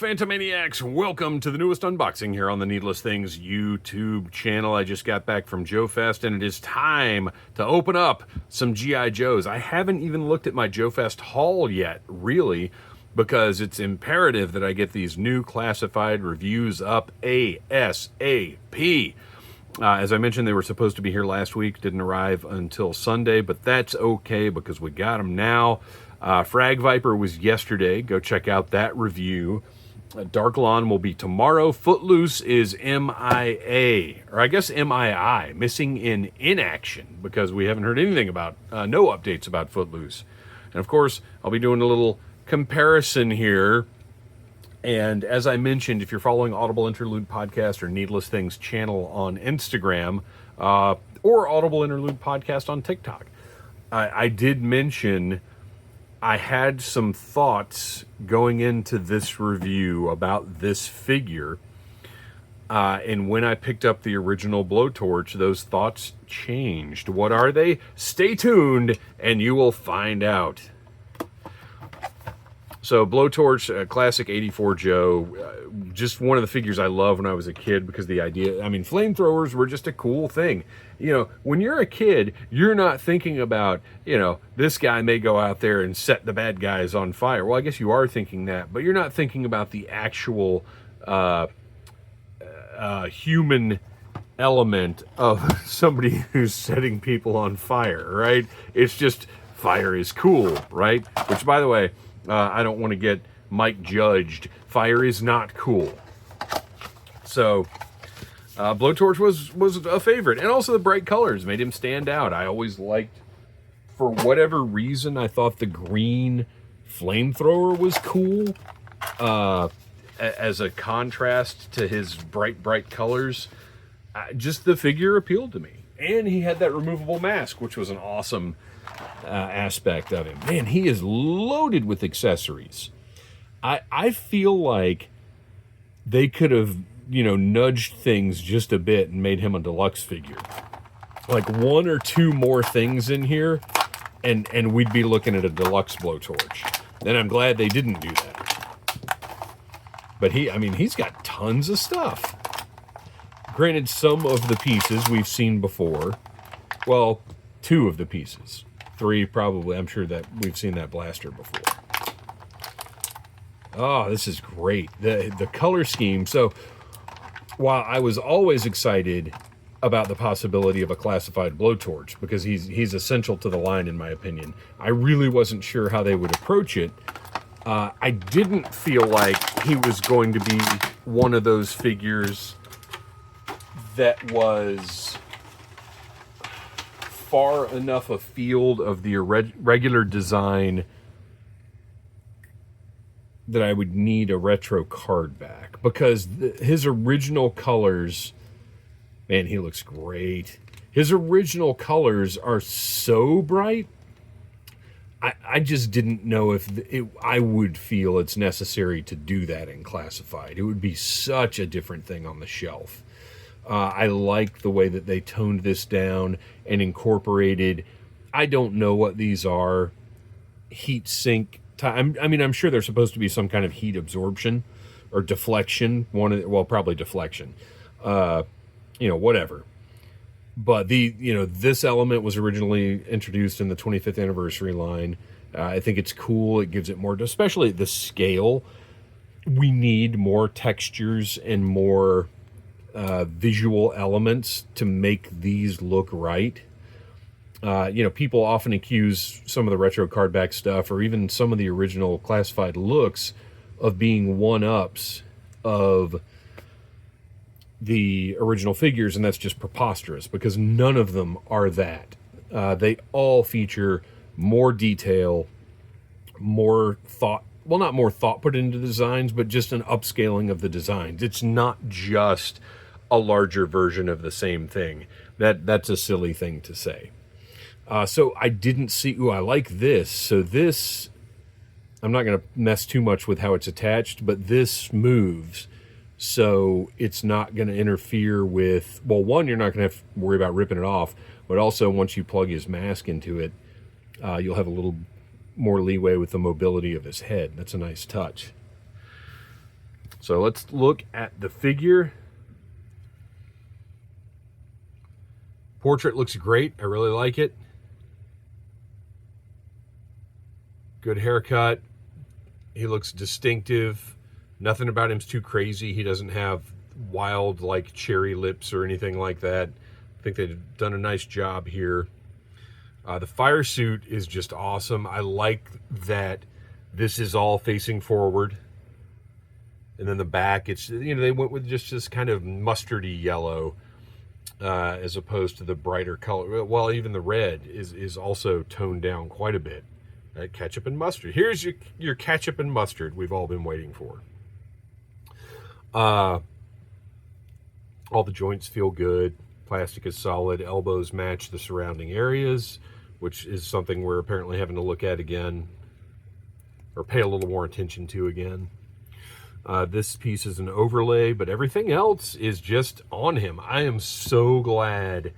Phantomaniacs, welcome to the newest unboxing here on the Needless Things YouTube channel. I just got back from Joe Fest and it is time to open up some G.I. Joes. I haven't even looked at my Joe Fest haul yet, really, because it's imperative that I get these new classified reviews up ASAP. As I mentioned, they were supposed to be here last week, didn't arrive until Sunday, but that's okay because we got them now. Frag Viper was yesterday. Go check out that review. Dark Lawn will be tomorrow. Footloose is MIA, or I guess MII, missing in inaction, because we haven't heard anything about, no updates about Footloose. And of course, I'll be doing a little comparison here. And as I mentioned, if you're following Audible Interlude Podcast or Needless Things channel on Instagram, or Audible Interlude Podcast on TikTok, I did mention I had some thoughts going into this review about this figure, and when I picked up the original Blowtorch, those thoughts changed. What are they? Stay tuned, and you will find out. So Blowtorch, classic 84 Joe, just one of the figures I loved when I was a kid because the idea, I mean, flamethrowers were just a cool thing. You know, when you're a kid, you're not thinking about, you know, this guy may go out there and set the bad guys on fire. Well, I guess you are thinking that, but you're not thinking about the actual human element of somebody who's setting people on fire, right? It's just fire is cool, right? Which, by the way, I don't want to get Mike judged. Fire is not cool. So, Blowtorch was a favorite. And also the bright colors made him stand out. I always liked, for whatever reason, I thought the green flamethrower was cool. As a contrast to his bright colors. Just the figure appealed to me. And he had that removable mask, which was an awesome aspect of him. Man, he is loaded with accessories. I feel like they could have, you know, nudged things just a bit and made him a deluxe figure. Like one or two more things in here, and we'd be looking at a deluxe Blowtorch. And I'm glad they didn't do that. But he's got tons of stuff. Granted, some of the pieces we've seen before. Well, two of the pieces. Three, probably. I'm sure that we've seen that blaster before. Oh, this is great. The color scheme. So, while I was always excited about the possibility of a classified Blowtorch, because he's essential to the line, in my opinion, I really wasn't sure how they would approach it. I didn't feel like he was going to be one of those figures that was far enough afield of the regular design that I would need a retro card back, because his original colors, man, he looks great. His original colors are so bright. I just didn't know if I would feel it's necessary to do that in classified. It would be such a different thing on the shelf. I like the way that they toned this down and incorporated, I don't know what these are, heat sink. I'm sure there's supposed to be some kind of heat absorption or deflection. Probably deflection. Whatever. But this element was originally introduced in the 25th anniversary line. I think it's cool. It gives it more, especially the scale. We need more textures and more visual elements to make these look right. People often accuse some of the retro cardback stuff, or even some of the original classified looks, of being one-ups of the original figures, and that's just preposterous, because none of them are that. They all feature more detail, more thought, well, not more thought put into the designs, but just an upscaling of the designs. It's not just a larger version of the same thing. That's a silly thing to say. So I didn't see, I like this. So this, I'm not going to mess too much with how it's attached, but this moves. So it's not going to interfere with, well, one, you're not going to have to worry about ripping it off, but also once you plug his mask into it, you'll have a little more leeway with the mobility of his head. That's a nice touch. So let's look at the figure. Portrait looks great. I really like it. Good haircut. He looks distinctive. Nothing about him's too crazy. He doesn't have wild, like, cherry lips or anything like that. I think they've done a nice job here. The fire suit is just awesome. I like that this is all facing forward. And then the back, it's, you know, they went with just this kind of mustardy yellow as opposed to the brighter color. Well, even the red is also toned down quite a bit. Ketchup and mustard. Here's your ketchup and mustard we've all been waiting for. All the joints feel good. Plastic is solid. Elbows match the surrounding areas, which is something we're apparently having to look at again, or pay a little more attention to again. This piece is an overlay, but everything else is just on him. I am so glad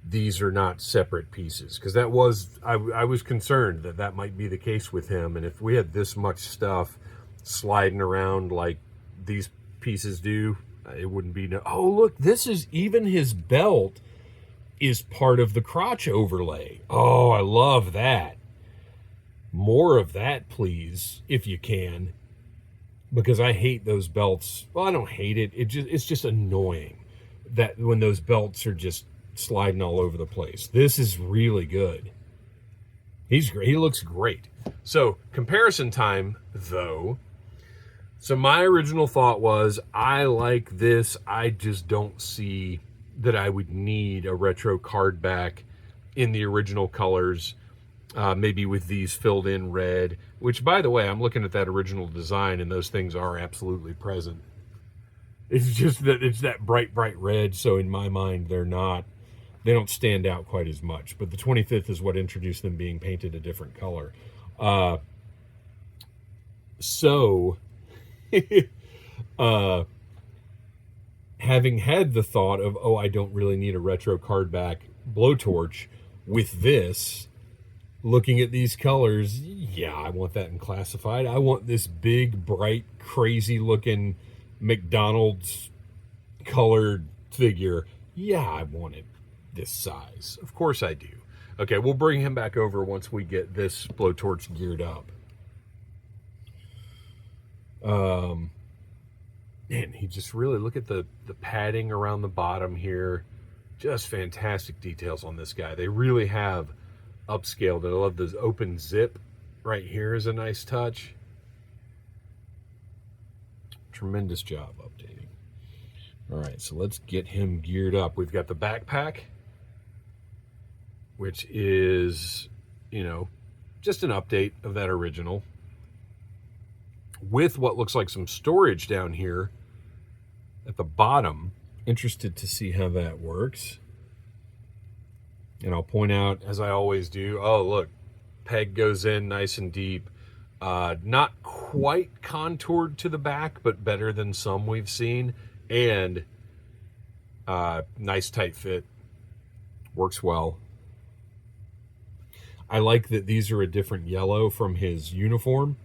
these are not separate pieces, because that was, I was concerned that that might be the case with him, and if we had this much stuff sliding around like these pieces do, it wouldn't be no. Oh, look, this is, even his belt is part of the crotch overlay. Oh, I love that. More of that, please, if you can, because I hate those belts. Well, I don't hate it. It's just annoying that when those belts are just sliding all over the place. This is really good. He's great. He looks great. So, comparison time, though. So my original thought was, I like this. I just don't see that I would need a retro card back in the original colors, maybe with these filled in red, which, by the way, I'm looking at that original design and those things are absolutely present. It's just that it's that bright red. So in my mind, they don't stand out quite as much, but the 25th is what introduced them being painted a different color. Having had the thought of, oh, I don't really need a retro card back Blowtorch, with this, looking at these colors, yeah, I want that in classified. I want this big, bright, crazy looking McDonald's colored figure. Yeah, I want it this size. Of course I do. Okay, we'll bring him back over once we get this Blowtorch geared up. Man, he just really, look at the padding around the bottom here. Just fantastic details on this guy. They really have upscaled it. I love this open zip right here is a nice touch. Tremendous job updating. All right, so let's get him geared up. We've got the backpack, which is, you know, just an update of that original, with what looks like some storage down here at the bottom. Interested to see how that works. And I'll point out, as I always do, oh, look, peg goes in nice and deep. Not quite contoured to the back, but better than some we've seen. And nice tight fit. Works well. I like that these are a different yellow from his uniform.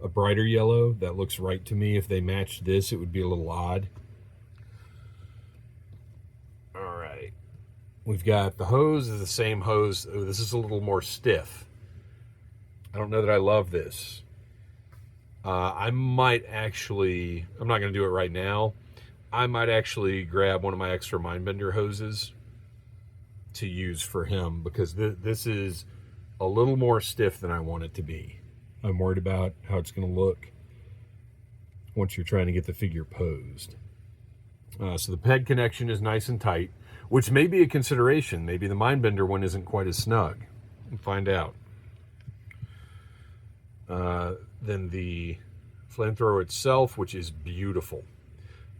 A brighter yellow. That looks right to me. If they matched this, it would be a little odd. All right. We've got the hose is the same hose. Oh, this is a little more stiff. I don't know that I love this. I might actually, I'm not going to do it right now. I might actually grab one of my extra Mindbender hoses to use for him, because this is a little more stiff than I want it to be. I'm worried about how it's going to look once you're trying to get the figure posed. So the peg connection is nice and tight, which may be a consideration. Maybe the Mindbender one isn't quite as snug. We'll find out. Then the flamethrower itself, which is beautiful.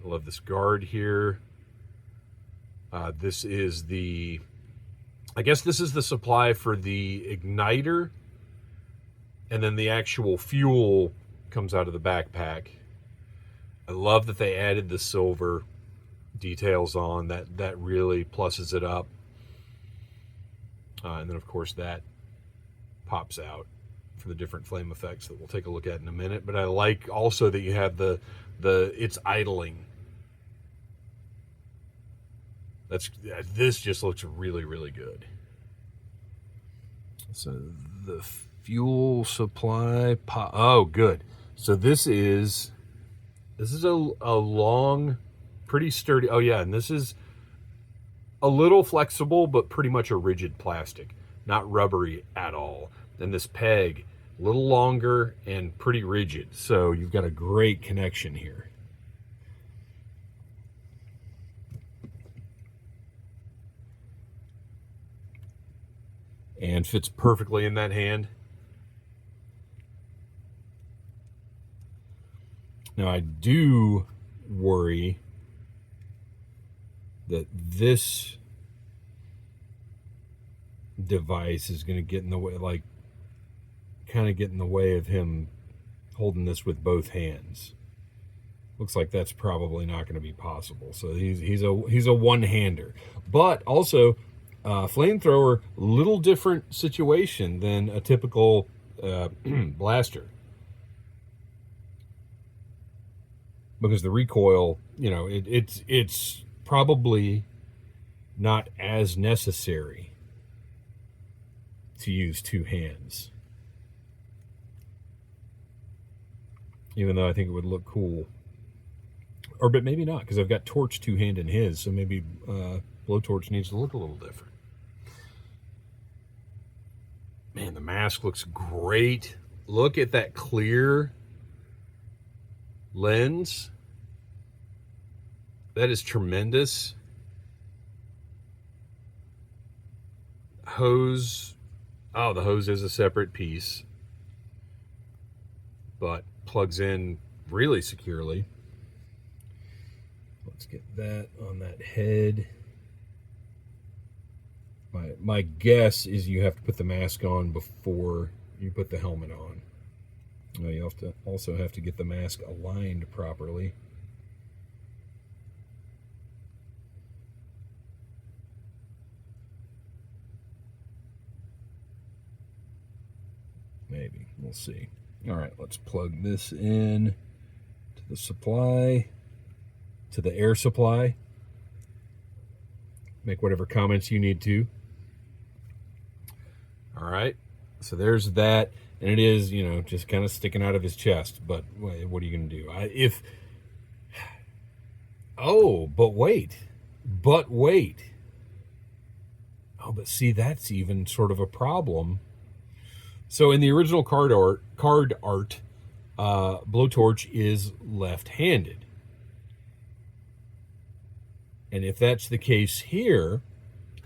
I love this guard here. This is the, I guess this is the supply for the igniter, and then the actual fuel comes out of the backpack. I love that they added the silver details on that. That really pluses it up. And then, of course, that pops out. for the different flame effects that we'll take a look at in a minute. But I like also that you have it's idling. This just looks really, really good. So the fuel supply, oh, good. So this is a long, pretty sturdy, oh yeah, and this is a little flexible, but pretty much a rigid plastic, not rubbery at all. And this peg, a little longer and pretty rigid. So you've got a great connection here. And fits perfectly in that hand. Now I do worry that this device is going to get in the way, like kind of get in the way of him holding this with both hands. Looks like that's probably not going to be possible. So he's a one-hander. But also, flamethrower, little different situation than a typical blaster, because the recoil, you know, it's probably not as necessary to use two hands, even though I think it would look cool. Or, but maybe not, because I've got Torch two-hand in his, so maybe Blowtorch needs to look a little different. Man, the mask looks great. Look at that clear lens. That is tremendous. Hose. Oh, the hose is a separate piece, but plugs in really securely. Let's get that on that head. My guess is you have to put the mask on before you put the helmet on. You also have to get the mask aligned properly. Maybe. We'll see. All right, let's plug this in to the supply, to the air supply. Make whatever comments you need to. All right, so there's that. And it is, you know, just kind of sticking out of his chest. But what are you going to do? But wait. Oh, but see, that's even sort of a problem. So in the original card art, Blowtorch is left-handed. And if that's the case here,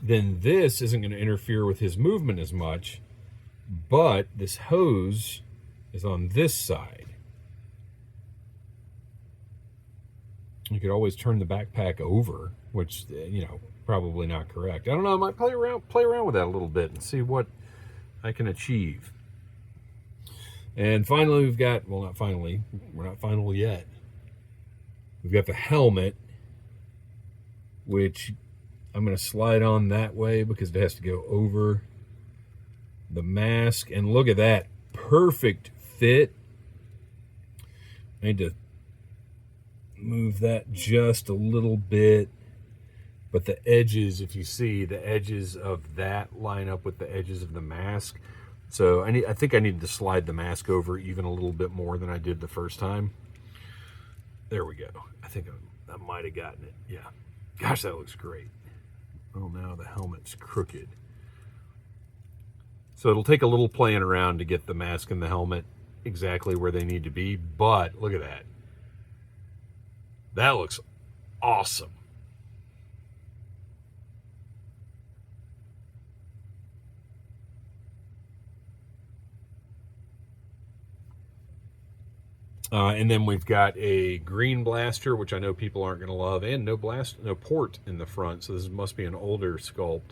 then this isn't going to interfere with his movement as much. But this hose is on this side. You could always turn the backpack over, which, you know, probably not correct. I don't know. I might play around with that a little bit and see what I can achieve. And finally, we've got, well, not finally, we're not final yet. We've got the helmet, which I'm going to slide on that way because it has to go over the mask. And look at that, perfect fit. I need to move that just a little bit, but the edges, if you see, the edges of that line up with the edges of the mask. So I think I need to slide the mask over even a little bit more than I did the first time. There we go. I think I might have gotten it. Yeah. Gosh, that looks great. Oh, now the helmet's crooked. So it'll take a little playing around to get the mask and the helmet exactly where they need to be, but look at that. That looks awesome. And then we've got a green blaster, which I know people aren't going to love, and no port in the front, so this must be an older sculpt.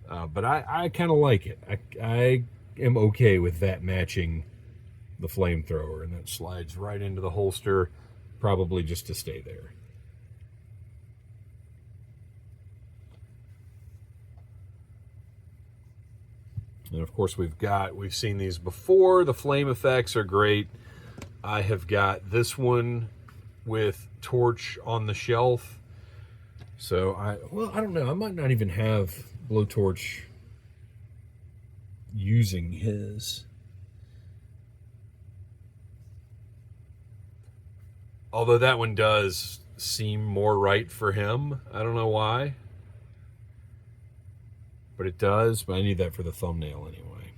But I kind of like it. I am okay with that matching the flamethrower, and that slides right into the holster, probably just to stay there. And of course we've seen these before. The flame effects are great. I have got this one with Torch on the shelf. So I don't know. I might not even have Blowtorch using his. Although that one does seem more right for him. I don't know why. But it does. But I need that for the thumbnail anyway.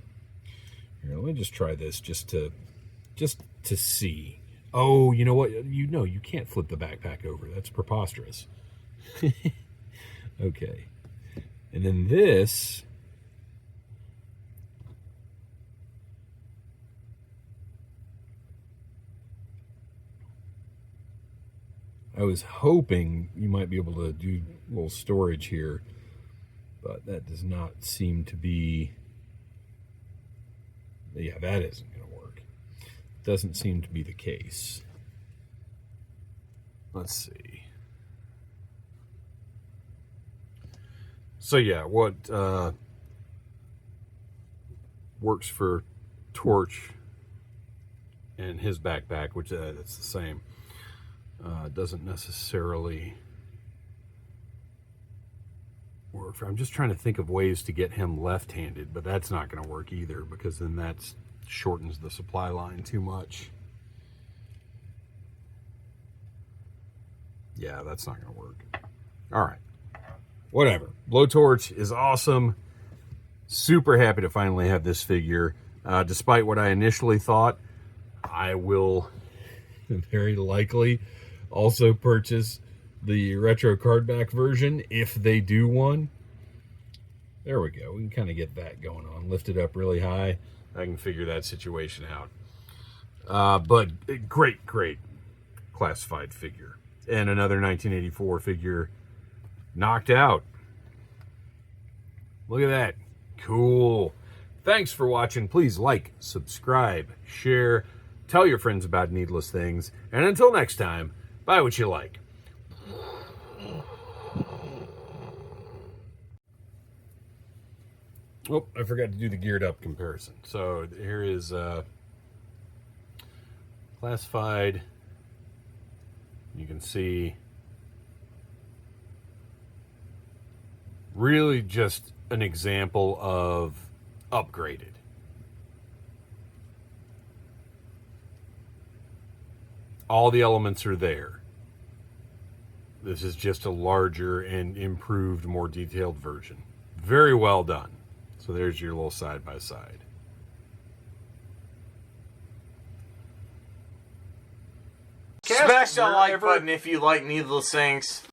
Here, let me just try this just to see. Oh, you know what? You can't flip the backpack over. That's preposterous. Okay. And then this. I was hoping you might be able to do a little storage here, but that does not seem to be. Yeah, that isn't going to work. Doesn't seem to be the case. Let's see. So yeah, what works for Torch and his backpack, which that's the same, doesn't necessarily work for. I'm just trying to think of ways to get him left-handed, but that's not going to work either, because then that shortens the supply line too much. Yeah, that's not going to work. All right. Whatever. Blowtorch is awesome. Super happy to finally have this figure. Despite what I initially thought, I will very likely also purchase the retro cardback version if they do one. There we go. We can kind of get that going on. Lift it up really high. I can figure that situation out. But great classified figure. And another 1984 figure knocked out. Look at that. Cool. Thanks for watching. Please like, subscribe, share, tell your friends about Needless Things. And until next time, buy what you like. Oh, I forgot to do the geared up comparison. So here is classified. You can see really just an example of upgraded. All the elements are there. This is just a larger and improved, more detailed version. Very well done. So there's your little side by side. Smash that like button if you like Needless Things.